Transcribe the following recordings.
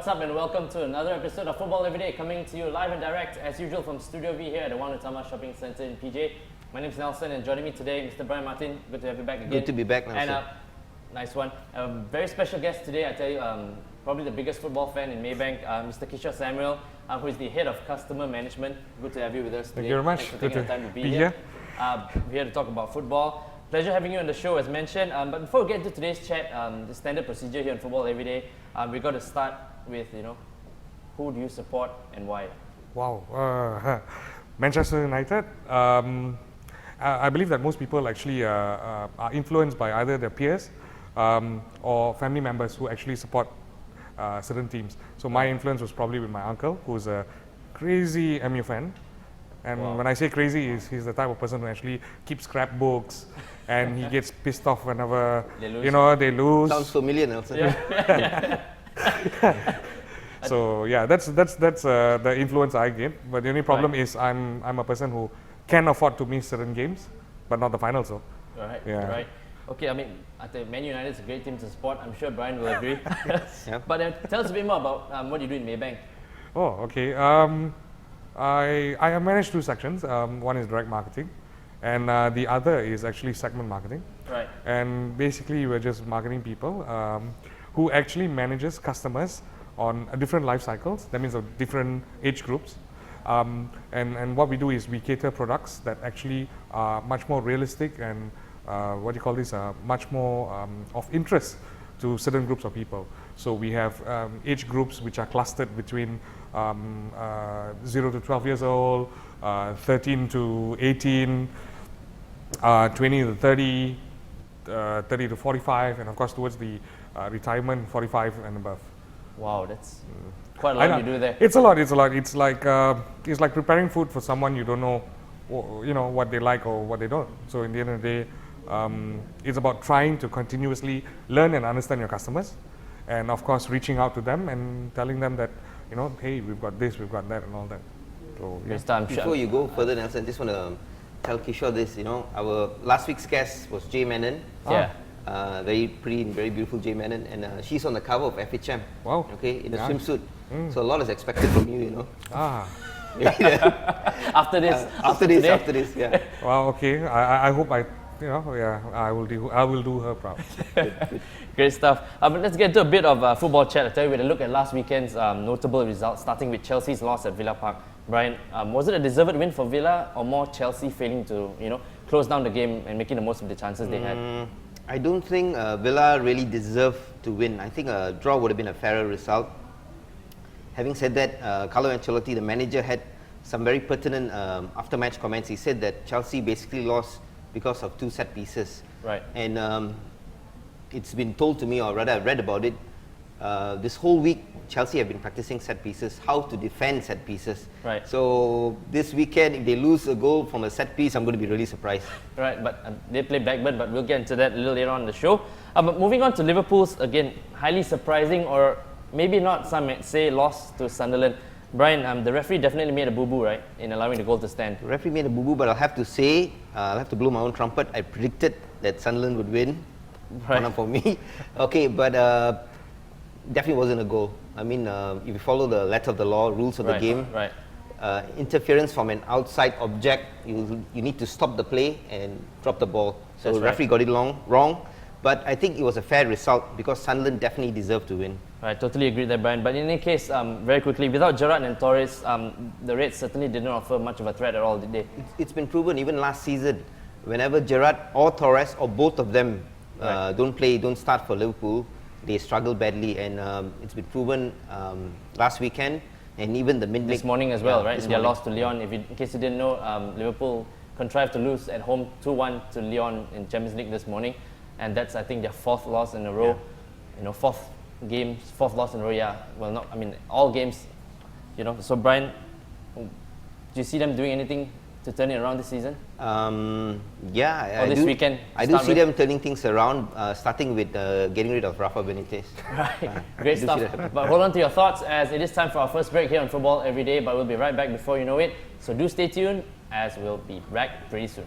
what's up and welcome to another episode of Football Everyday, coming to you live and direct as usual from Studio V here at the One Utama Shopping Centre in PJ. My name is Nelsen and joining me today, Mr. Brian Martin. Good to have you back again. Good to be back, Nelsen. And nice one. A very special guest today, I tell you, probably the biggest football fan in Maybank, Mr. Kishore Samuel, who is the head of customer management. Good to have you with us today. Thank you very much. Thanks for taking the time to be here. We're here to talk about football. Pleasure having you on the show as mentioned. But before we get into today's chat, the standard procedure here on Football Everyday, we got to start with, who do you support and why? Wow, Manchester United. I believe that most people actually are influenced by either their peers or family members who actually support certain teams. So my influence was probably with my uncle, who's a crazy MU fan. And when I say crazy, he's the type of person who actually keeps scrapbooks, and he gets pissed off whenever they lose. Sounds familiar, Nelsen. Yeah. So yeah, that's the influence I get. But the only problem is I'm a person who can afford to miss certain games, but not the finals. So. Right. Okay, I mean, I think Man United is a great team to support. I'm sure Brian will agree. Yep. But tell us a bit more about what you do in Maybank. Oh, okay. I have managed two sections. One is direct marketing, and the other is actually segment marketing. Right. And basically, we're just marketing people who actually manages customers on different life cycles. That means of different age groups. And what we do is we cater products that actually are much more realistic and much more of interest to certain groups of people. So we have age groups which are clustered between 0 to 12 years old, 13 to 18, 20 to 30, 30 to 45, and of course towards the retirement, 45 and above. Wow, that's quite a lot you do there. It's a lot. It's like preparing food for someone you don't know, what they like or what they don't. So in the end of the day, it's about trying to continuously learn and understand your customers, and of course reaching out to them and telling them that, hey, we've got this, we've got that, and all that. So yeah. Before you go further, Nelsen, I just want to tell Kishore this. Our last week's guest was Jay Menon. Yeah. Very pretty and very beautiful Jay Menon, and she's on the cover of FHM. Wow. Okay, in a swimsuit. So a lot is expected from you. After this, yeah. Wow. Okay. I hope I will do her proud. Great stuff. But let's get to a bit of football chat. I tell you, we had a look at last weekend's notable results, starting with Chelsea's loss at Villa Park. Brian, was it a deserved win for Villa, or more Chelsea failing to close down the game and making the most of the chances they had? I don't think Villa really deserved to win. I think a draw would have been a fairer result. Having said that, Carlo Ancelotti, the manager, had some very pertinent after-match comments. He said that Chelsea basically lost because of two set pieces. Right. And it's been told to me, or rather I've read about it, this whole week Chelsea have been practicing set pieces, how to defend set pieces. Right. So this weekend, if they lose a goal from a set piece, I'm going to be really surprised. Right, but they play Blackburn, but we'll get into that a little later on in the show. But moving on to Liverpool's, again, highly surprising, or maybe not, some might say, loss to Sunderland. Brian, the referee definitely made a boo-boo, right, in allowing the goal to stand. The referee made a boo-boo, but I'll have to say, I'll have to blow my own trumpet. I predicted that Sunderland would win. Right. One for me. Okay, but definitely wasn't a goal. I mean, if you follow the letter of the law, rules of the game, interference from an outside object, you need to stop the play and drop the ball. So the referee got it wrong, but I think it was a fair result because Sunderland definitely deserved to win. I totally agree there, Brian. But in any case, very quickly, without Gerrard and Torres, the Reds certainly didn't offer much of a threat at all, did they? It's been proven even last season. Whenever Gerrard or Torres or both of them don't start for Liverpool, they struggle badly, and it's been proven last weekend and even the midweek. This morning as well, right? They lost to Lyon. In case you didn't know, Liverpool contrived to lose at home 2-1 to Lyon in Champions League this morning, and that's, I think, their fourth loss in a row. Fourth loss in a row. Yeah, well, all games. So Brian, do you see them doing anything to turn it around this season? This weekend? I do see them turning things around, starting with getting rid of Rafa Benitez. Right, great stuff. But hold on to your thoughts, as it is time for our first break here on Football Everyday, but we'll be right back before you know it. So do stay tuned, as we'll be back pretty soon.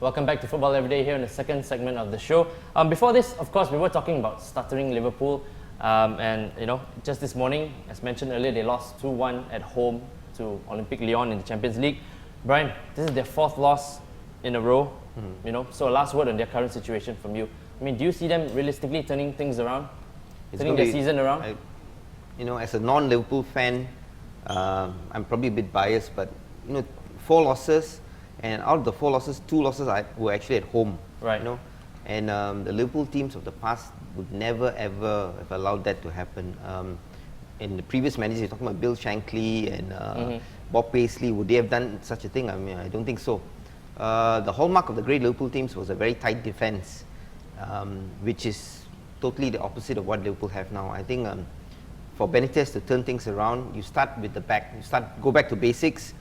Welcome back to Football Everyday here in the second segment of the show. Before this, of course, we were talking about stuttering Liverpool. And, just this morning, as mentioned earlier, they lost 2-1 at home to Olympique Lyon in the Champions League. Brian, this is their fourth loss in a row. So last word on their current situation from you. I mean, do you see them realistically turning things around? Turning their season around? As a non-Liverpool fan, I'm probably a bit biased, but 4 losses, and out of the 4 losses, 2 losses were actually at home. Right. And the Liverpool teams of the past would never ever have allowed that to happen. In the previous managers, you're talking about Bill Shankly and Bob Paisley, would they have done such a thing? I mean, I don't think so. The hallmark of the great Liverpool teams was a very tight defense, which is totally the opposite of what Liverpool have now. I think for Benitez to turn things around, you start with the back. Go back to basics.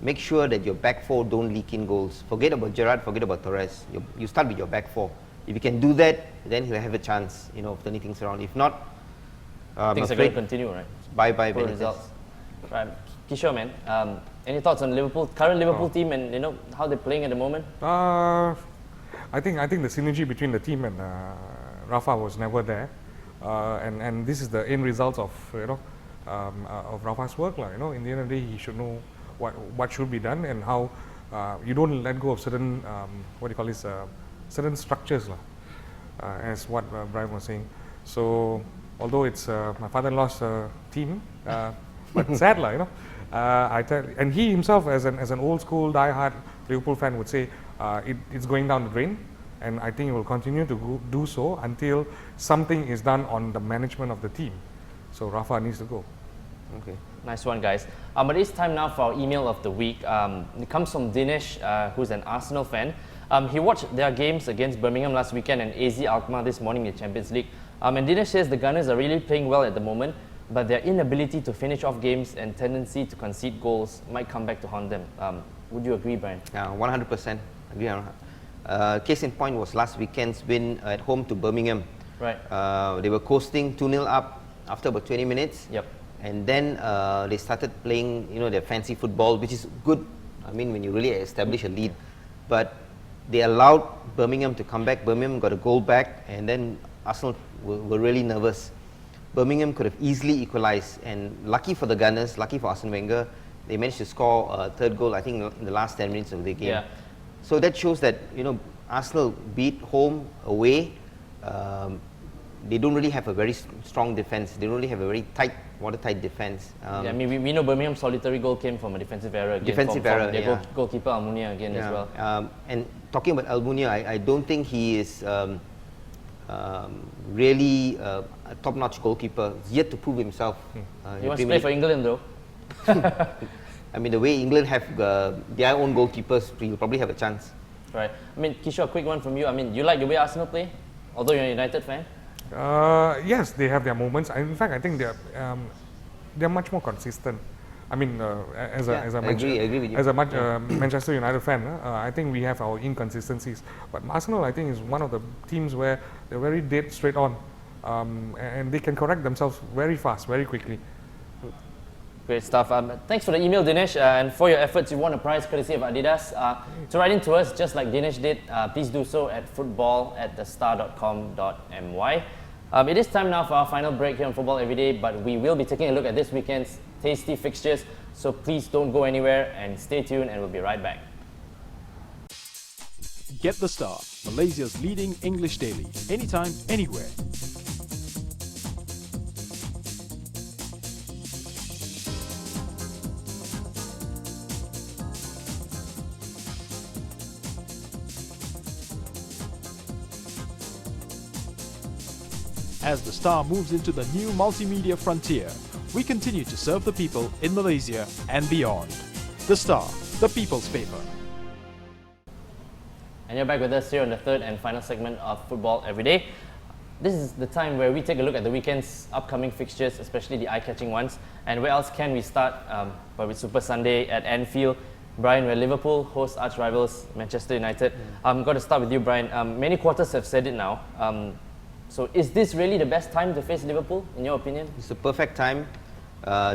Make sure that your back 4 don't leak in goals. Forget about Gerrard, forget about Torres. You start with your back 4. If you can do that, then he'll have a chance, of turning things around. If not, things are going to continue, right? Bye-bye, Poor results. Right. Kishore, man, any thoughts on current Liverpool team and how they're playing at the moment? I think the synergy between the team and Rafa was never there, and this is the end result of of Rafa's work, in the end of the day, he should know what should be done and how you don't let go of certain certain structures, as what Brian was saying. So although it's my father-in-law's team, but sad, and he himself, as an old school die-hard Liverpool fan, would say it's going down the drain, and I think it will continue to do so until something is done on the management of the team. So Rafa needs to go. Okay, nice one, guys. But it's time now for our email of the week. It comes from Dinesh, who's an Arsenal fan. He watched their games against Birmingham last weekend and AZ Alkmaar this morning in the Champions League. And Dinesh says the Gunners are really playing well at the moment, but their inability to finish off games and tendency to concede goals might come back to haunt them. Would you agree, Brian? Yeah, 100% agree. Case in point was last weekend's win at home to Birmingham. Right. They were coasting 2-0 up after about 20 minutes. Yep. And then they started playing, their fancy football, which is good. I mean, when you really establish a lead. But they allowed Birmingham to come back. Birmingham got a goal back, and then Arsenal were really nervous. Birmingham could have easily equalised, and lucky for the Gunners, lucky for Arsene Wenger, they managed to score a third goal, I think, in the last 10 minutes of the game. Yeah. So that shows that, Arsenal beat home, away. They don't really have a very strong defence. They don't really have a very watertight defence. We know Birmingham's solitary goal came from a defensive error again. From their goalkeeper Almunia again as well. And talking about Almunia, I don't think he is really a top-notch goalkeeper. He's yet to prove himself. He wants to play for England though. I mean, the way England have their own goalkeepers, he'll probably have a chance. Right. I mean, Kishore, a quick one from you. I mean, you like the way Arsenal play? Although you're a United fan? Yes, they have their moments. In fact, I think they're much more consistent. I mean, as a Manchester United fan, I think we have our inconsistencies. But Arsenal, I think, is one of the teams where they're very dead straight on, and they can correct themselves very fast, very quickly. Great stuff. Thanks for the email, Dinesh, and for your efforts. You won a prize courtesy of Adidas. To write in to us, just like Dinesh did, please do so at football@thestar.com.my. It is time now for our final break here on Football Everyday, but we will be taking a look at this weekend's tasty fixtures, so please don't go anywhere and stay tuned, and we'll be right back. Get The Star, Malaysia's leading English daily, anytime, anywhere. As The Star moves into the new multimedia frontier, we continue to serve the people in Malaysia and beyond. The Star, the people's paper. And you're back with us here on the third and final segment of Football Everyday. This is the time where we take a look at the weekend's upcoming fixtures, especially the eye-catching ones. And where else can we start but with Super Sunday at Anfield? Brian, where Liverpool hosts arch-rivals Manchester United. I'm going to start with you, Brian. Many quarters have said it now. So is this really the best time to face Liverpool, in your opinion? It's the perfect time.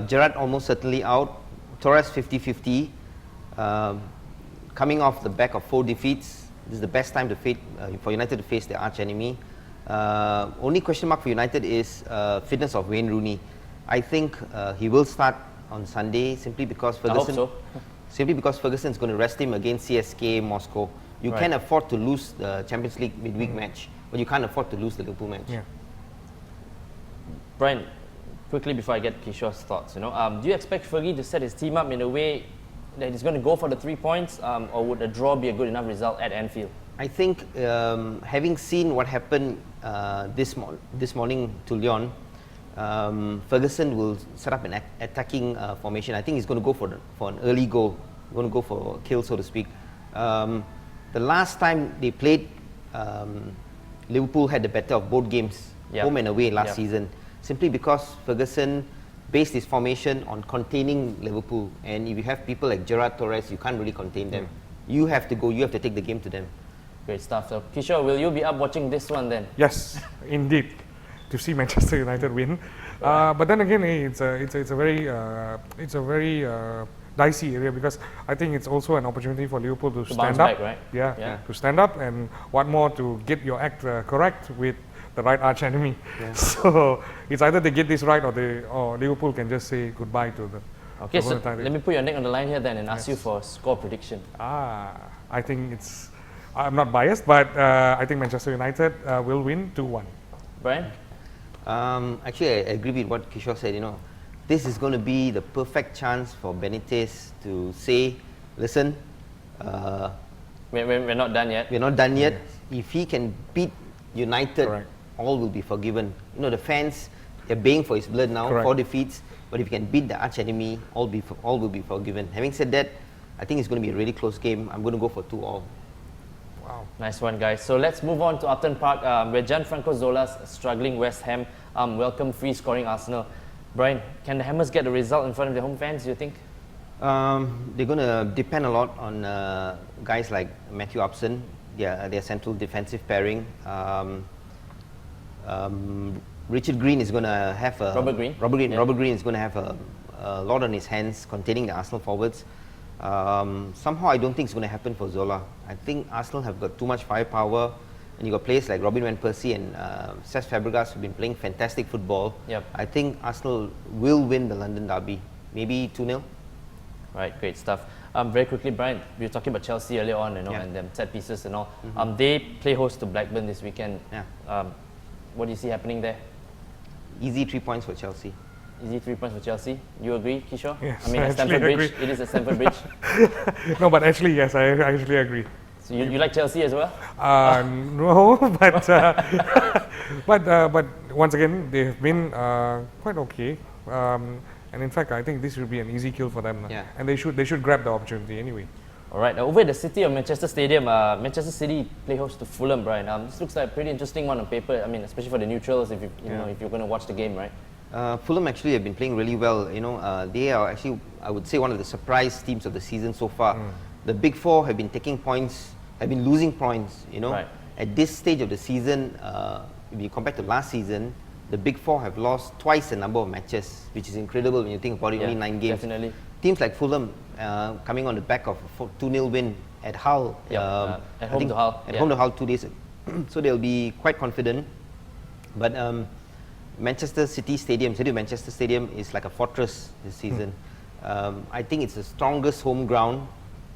Gerrard almost certainly out. Torres 50-50. Coming off the back of 4 defeats. This is the best time to for United to face their arch enemy. Only question mark for United is fitness of Wayne Rooney. I think he will start on Sunday simply because Ferguson. I hope so. Simply because Ferguson is going to rest him against CSK Moscow. You can afford to lose the Champions League midweek match, but you can't afford to lose the Liverpool match. Yeah. Brian, quickly before I get Kishore's thoughts, do you expect Fergie to set his team up in a way that he's going to go for the 3 points, or would a draw be a good enough result at Anfield? I think having seen what happened this morning to Lyon, Ferguson will set up an attacking formation. I think he's going to go for an early goal, going to go for a kill, so to speak. The last time they played, Liverpool had the better of both games, home and away last season, simply because Ferguson based his formation on containing Liverpool. And if you have people like Gerrard Torres, you can't really contain them. You have to go, you have to take the game to them. Great stuff. So, Kishore, will you be up watching this one then? Yes, indeed, to see Manchester United win. But then again, it's a very dicey area, because I think it's also an opportunity for Liverpool to stand up. Back, right? Yeah, to stand up, and what more, to get your act correct with the right arch enemy. Yeah. So it's either they get this right, or Liverpool can just say goodbye to the. Okay, so let me put your neck on the line here then and ask you for a score prediction. I think I'm not biased, but I think Manchester United will win 2-1. Brian? Actually, I agree with what Kishore said. This is going to be the perfect chance for Benitez to say, listen, we're not done yet. We're not done yet. If he can beat United, all will be forgiven. The fans, they're baying for his blood now, 4 defeats. But if he can beat the arch enemy, all will be forgiven. Having said that, I think it's going to be a really close game. I'm going to go for 2-2. Wow, nice one, guys. So let's move on to Upton Park, where Gianfranco Zola's struggling West Ham welcome free scoring Arsenal. Brian, can the Hammers get a result in front of their home fans, do you think? They're going to depend a lot on guys like Matthew Upson, their central defensive pairing. Richard Green is going to have Robert Green. Robert Green is going to have a lot on his hands containing the Arsenal forwards. Somehow I don't think it's going to happen for Zola. I think Arsenal have got too much firepower, and you got players like Robin van Persie and Cesc Fabregas who've been playing fantastic football. I think Arsenal will win the London derby, maybe 2-0. Right, great stuff. Very quickly, Brian, we were talking about Chelsea earlier on, and them set pieces and all. They play host to Blackburn this weekend. What do you see happening there? Easy 3 points for Chelsea. Easy 3 points for Chelsea. You agree, Kishore? Yes, I mean, at Stamford Bridge. It is at Stamford Bridge. No, but actually, yes, I actually agree. So you like Chelsea as well? No, but once again, they've been quite okay. And in fact, I think this should be an easy kill for them. And they should grab the opportunity anyway. All right, over at the city of Manchester Stadium, Manchester City play host to Fulham, Brian. This looks like a pretty interesting one on paper. I mean, especially for the neutrals, if you're going to watch the game, right? Fulham actually have been playing really well. They are actually, I would say, one of the surprise teams of the season so far. The Big Four have been taking points, have been losing points. At this stage of the season, if you compare to last season, the Big Four have lost twice the number of matches, which is incredible when you think about it. Only 9 games. Definitely. Teams like Fulham, coming on the back of a 2-0 win at Hull, at home to Hull. At home to Hull 2 days ago. So they'll be quite confident. But Manchester Manchester Stadium is like a fortress this season. I think it's the strongest home ground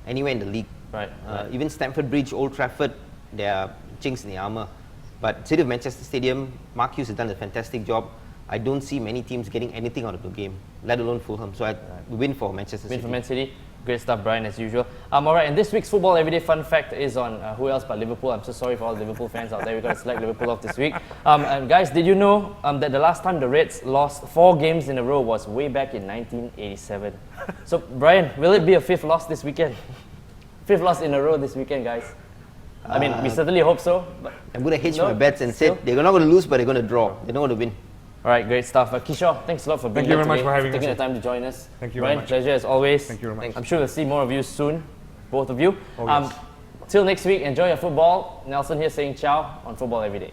anywhere in the league. Right. Even Stamford Bridge, Old Trafford, they are chinks in the armour. But City of Manchester Stadium, Mark Hughes has done a fantastic job. I don't see many teams getting anything out of the game, let alone Fulham. So I win for Manchester City. Win for Man City. Great stuff, Brian, as usual. All right, and this week's Football Everyday Fun Fact is on who else but Liverpool. I'm so sorry for all Liverpool fans out there. We've got to select Liverpool off this week. And guys, did you know that the last time the Reds lost 4 games in a row was way back in 1987? So, Brian, will it be a 5th loss this weekend? 5th loss in a row this weekend, guys. I mean, we certainly hope so. But I'm going to hedge my bets and say they're not going to lose, but they're going to draw. They're not going to win. All right, great stuff. Kishore, thanks a lot for being here today. Thank you very much for having us. Taking the time to join us. Thank you Brian, very much. Pleasure as always. Thank you very much. I'm sure we'll see more of you soon, both of you. Oh, yes. Till next week, enjoy your football. Nelson here saying ciao on Football Everyday.